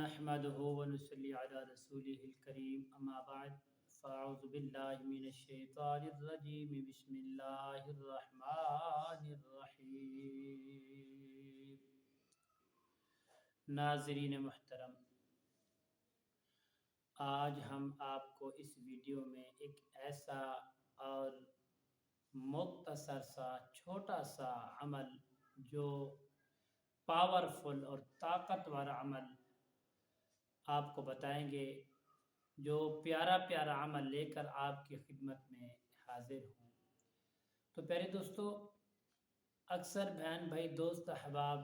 नहमदुहु व नुसल्ली अला रसूलिहिल करीम अम्मा बाद फ़अऊज़ु बिल्लाहि मिनश शैतानिर रजीम बिस्मिल्लाहिर रहमानिर रहीम। नाज़रीन मुहतरम, आज हम आपको इस वीडियो में एक ऐसा और मुख्तसर सा छोटा सा अमल, जो पावरफुल और ताकतवर अमल आपको बताएंगे, जो प्यारा प्यारा अमल लेकर आपकी खिदमत में हाजिर हूँ। तो प्यारे दोस्तों, अक्सर बहन भाई दोस्त अहबाब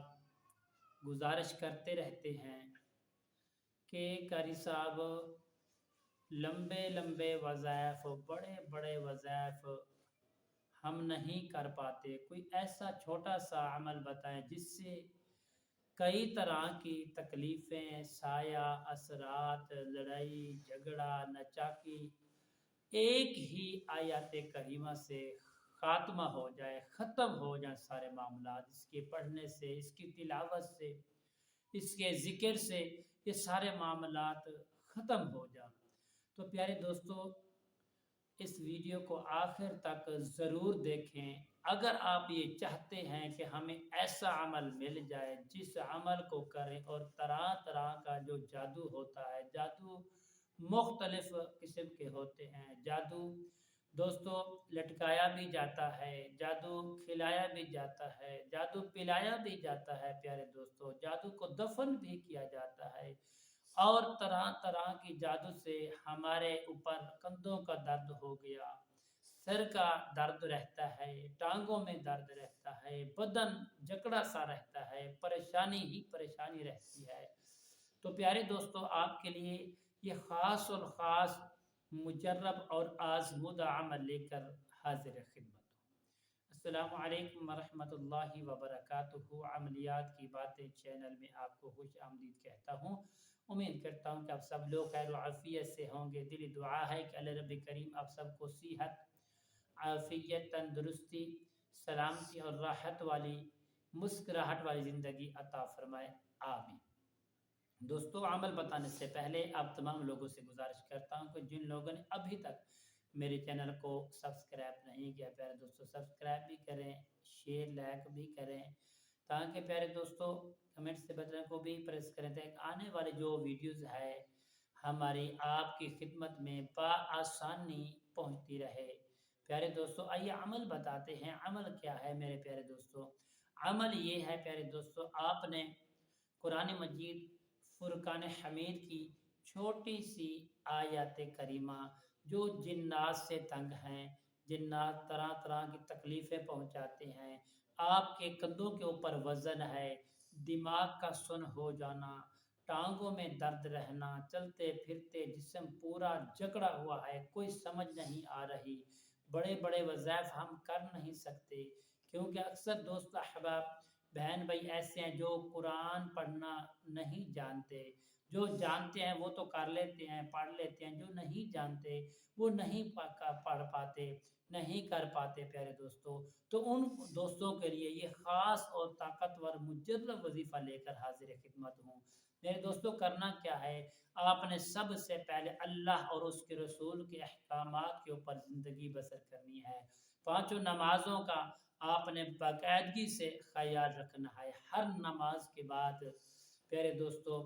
गुजारिश करते रहते हैं कि कारी साहब लंबे लंबे वज़ाइफ, बड़े बड़े वज़ाइफ हम नहीं कर पाते, कोई ऐसा छोटा सा अमल बताएं जिससे कई तरह की तकलीफ़ें, साया, असरात, लड़ाई झगड़ा, नाचाकी एक ही आयत करीमा से ख़ात्मा हो जाए, ख़त्म हो जाए सारे मामलात। इसके पढ़ने से, इसकी तिलावत से, इसके ज़िक्र से ये सारे मामलात ख़त्म हो जाए। तो प्यारे दोस्तों, इस वीडियो को आखिर तक ज़रूर देखें। अगर आप ये चाहते हैं कि हमें ऐसा अमल मिल जाए जिस अमल को करें और तरह तरह का जो जादू होता है, जादू मुख्तलिफ किस्म के होते हैं। जादू दोस्तों लटकाया भी जाता है, जादू खिलाया भी जाता है, जादू पिलाया भी जाता है। प्यारे दोस्तों, जादू को दफन भी किया जाता है और तरह तरह की जादू से हमारे ऊपर कंधों का दर्द हो गया, सर का दर्द रहता है, टांगों में दर्द रहता है, बदन जकड़ा सा रहता है, परेशानी ही परेशानी रहती है। तो प्यारे दोस्तों, आपके लिए ये ख़ास और ख़ास मुजर्रब और आज़मूदा अमल लेकर हाजिर खिदमत हूँ। अस्सलामु अलैकुम वरहमतुल्लाहि वबरकातुहू। अमलियात की बातें चैनल में आपको खुश आमदीद कहता हूँ। उम्मीद करता हूँ कि आप सब लोग खैर आफियत से होंगे। दिली दुआ है कि अल्लाह रब्बी करीम आप सबको सेहत, आफियत, तंदुरुस्ती, सलामती और राहत वाली, मुस्कुराहट वाली ज़िंदगी अता फरमाए, आमीन। दोस्तों, अमल बताने से पहले आप तमाम लोगों से गुजारिश करता हूँ कि जिन लोगों ने अभी तक मेरे चैनल को सब्सक्राइब नहीं किया, प्यारे दोस्तों सब्सक्राइब भी करें, शेयर लाइक भी करें, ताकि प्यारे दोस्तों कमेंट से बटन को भी प्रेस करें ताकि आने वाले जो वीडियोज़ है हमारी आपकी खिदमत में बआसानी पहुँचती रहे। प्यारे दोस्तों, आइए अमल बताते हैं। अमल क्या है मेरे प्यारे दोस्तों? अमल ये है प्यारे दोस्तों, आपने कुरान मजीद फुरकान हमीद की छोटी सी आयत करीमा, जो जिन्नात से तंग हैं, जिन्नात तरह तरह की तकलीफ़ें पहुंचाते हैं, आपके कंधों के ऊपर वज़न है, दिमाग का सुन हो जाना, टांगों में दर्द रहना, चलते फिरते जिस्म पूरा जकड़ा हुआ है, कोई समझ नहीं आ रही, बड़े बड़े वज़ाइफ हम कर नहीं सकते, क्योंकि अक्सर दोस्त अहबाब बहन भाई ऐसे हैं जो कुरान पढ़ना नहीं जानते। जो जानते हैं वो तो कर लेते हैं, पढ़ लेते हैं, जो नहीं जानते वो नहीं पढ़ पाते, नहीं कर पाते। प्यारे दोस्तों, तो उन दोस्तों के लिए ये ख़ास और ताकतवर मुजर्रब वजीफ़ा लेकर हाजिर खिदमत हूँ। मेरे दोस्तों, करना क्या है? आपने सबसे पहले अल्लाह और उसके रसूल के अहकामात के ऊपर ज़िंदगी बसर करनी है। पाँचों नमाज़ों का आपने बाकायदगी से ख्याल रखना है। हर नमाज के बाद प्यारे दोस्तों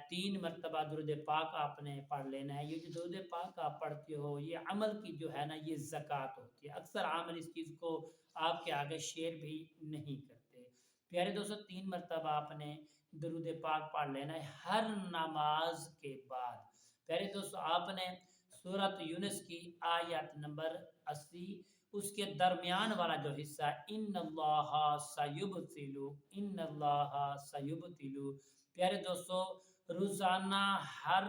3 मरतबा दुरूद पाक आपने पढ़ लेना है। ये जो दुरूद पाक आप पढ़ते हो, ये अमल की जो है ना, ये ज़कात होती है। अक्सर आमिल इस चीज़ को आपके आगे शेयर भी नहीं करते। प्यारे दोस्तों, 3 मरतबा आपने दुरूद पाक पढ़ लेना है हर नमाज के बाद। प्यारे दोस्तों, आपने सूरत यूनुस की आयत नंबर 80 उसके दरमियान वाला जो हिस्सा इन्नल्लाहा सयुब्तिलु, प्यारे दोस्तों रोज़ाना हर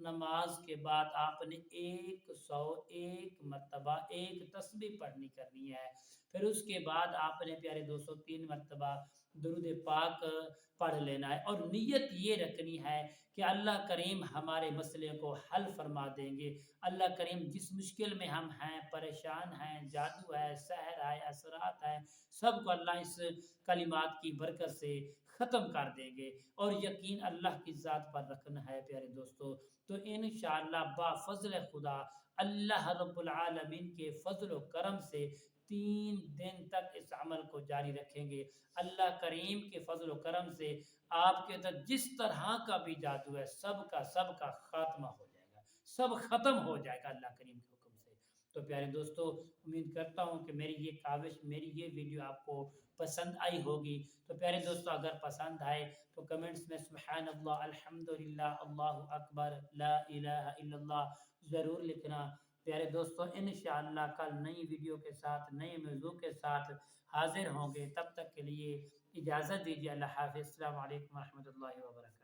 नमाज के बाद आपने 101 मरतबा एक तस्बीह पढ़नी करनी है। फिर उसके बाद आपने प्यारे दोस्तों 3 मरतबा दुरूद पाक पढ़ लेना है और नीयत ये रखनी है कि अल्लाह करीम हमारे मसले को हल फरमा देंगे। अल्लाह करीम जिस मुश्किल में हम हैं, परेशान हैं, जादू है, सहर है, असरात है, सबको अल्लाह इस कलिमात की बरकत से ختم کر دیں گے، اور یقین اللہ کی ذات پر رکھنا ہے پیارے دوستو۔ تو انشاءاللہ با فضل خدا اللہ رب العالمین کے فضل و کرم سے 3 دن تک اس عمل کو جاری رکھیں گے۔ اللہ کریم کے فضل و کرم سے آپ کے اندر جس طرح کا بھی جادو ہے سب کا خاتمہ ہو جائے گا، سب ختم ہو جائے گا اللہ کریم کے حکم سے۔ تو پیارے دوستو، امید کرتا ہوں کہ میری یہ کاوش، میری یہ ویڈیو آپ کو پسند آئی ہوگی۔ تو پیارے دوستو، اگر پسند آئے تو کمنٹس میں سبحان اللہ، الحمدللہ، اللہ اکبر، لا الہ الا اللہ ضرور لکھنا۔ پیارے دوستو، انشاءاللہ کل نئی ویڈیو کے ساتھ، نئے موضوع کے ساتھ حاضر ہوں گے۔ تب تک کے لیے اجازت دیجیے، اللہ حافظ، السلام علیکم ورحمۃ اللہ وبرکاتہ۔